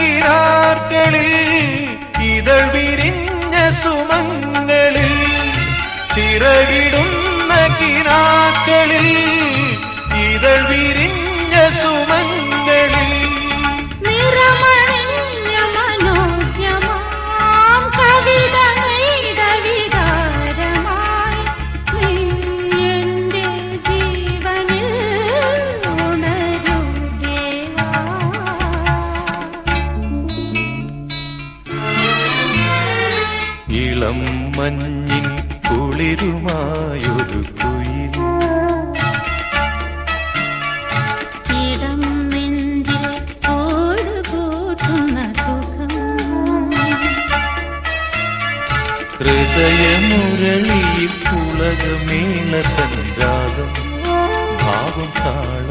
കിനാക്കളിൽ ഇതൾ വിരിഞ്ഞ സുമങ്ങളിൽ ചിറകിടുന്ന കിനാക്കളിൽ ഇതൾ വിരിഞ്ഞ സുമങ്ങളിൽ ഇളം മഞ്ഞിൻ കുളിരുമായൊരു കുയിൽ ഇടം നെഞ്ചിൽ കൂടുകൂട്ടുന്ന സുഖം ഹൃദയമുരളിയിൽ പുളകമേള തൻ രാഗം ഭാവം താഴ